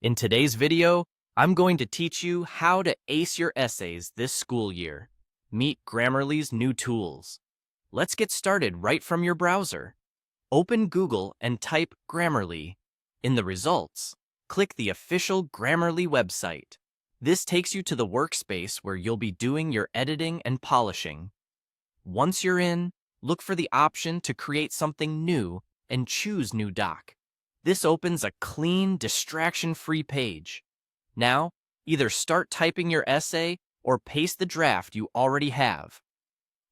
In today's video, I'm going to teach you how to ace your essays this school year. Meet Grammarly's new tools. Let's get started right from your browser. Open Google and type Grammarly. In the results, click the official Grammarly website. This takes you to the workspace where you'll be doing your editing and polishing. Once you're in, look for the option to create something new and choose New Doc. This opens a clean, distraction-free page. Now, either start typing your essay or paste the draft you already have.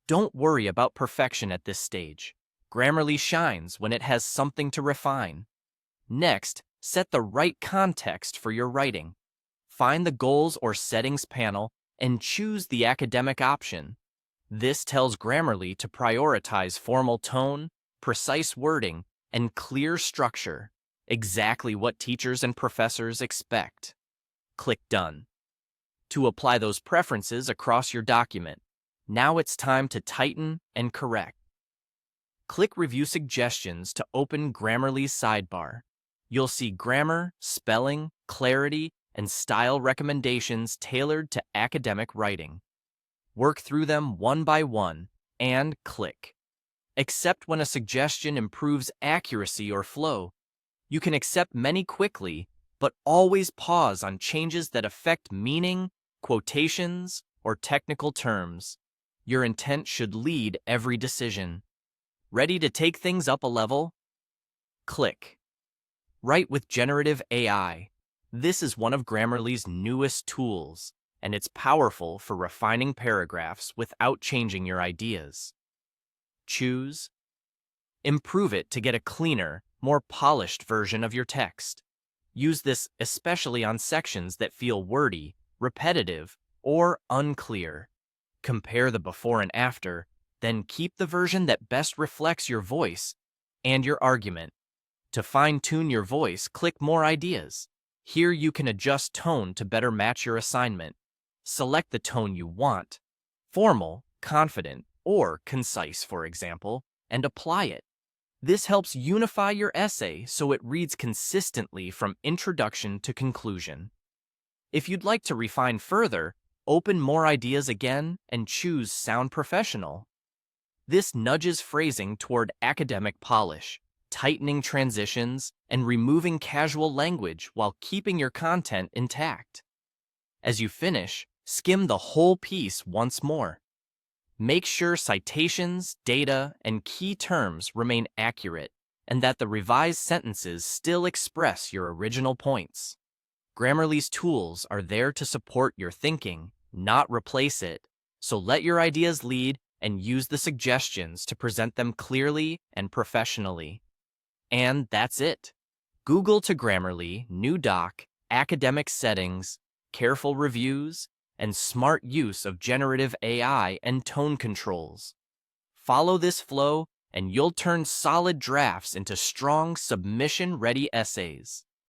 Don't worry about perfection at this stage. Grammarly shines when it has something to refine. Next, set the right context for your writing. Find the Goals or Settings panel and choose the academic option. This tells Grammarly to prioritize formal tone, precise wording, and clear structure. Exactly what teachers and professors expect. Click Done. To apply those preferences across your document, now it's time to tighten and correct. Click Review Suggestions to open Grammarly's sidebar. You'll see grammar, spelling, clarity, and style recommendations tailored to academic writing. Work through them one by one and click. Accept when a suggestion improves accuracy or flow. You can accept many quickly, but always pause on changes that affect meaning, quotations, or technical terms. Your intent should lead every decision. Ready to take things up a level? Click. Write with Generative AI. This is one of Grammarly's newest tools, and it's powerful for refining paragraphs without changing your ideas. Choose. Improve it to get a cleaner, more polished version of your text. Use this especially on sections that feel wordy, repetitive, or unclear. Compare the before and after, then keep the version that best reflects your voice and your argument. To fine-tune your voice, click More Ideas. Here you can adjust tone to better match your assignment. Select the tone you want, formal, confident, or concise, for example, and apply it. This helps unify your essay so it reads consistently from introduction to conclusion. If you'd like to refine further, open More Ideas again and choose Sound Professional. This nudges phrasing toward academic polish, tightening transitions, and removing casual language while keeping your content intact. As you finish, skim the whole piece once more. Make sure citations, data, and key terms remain accurate, and that the revised sentences still express your original points. Grammarly's tools are there to support your thinking, not replace it, so let your ideas lead and use the suggestions to present them clearly and professionally. And that's it. Google to Grammarly, New Doc, academic settings, careful reviews, and smart use of generative AI and tone controls. Follow this flow, and you'll turn solid drafts into strong, submission-ready essays.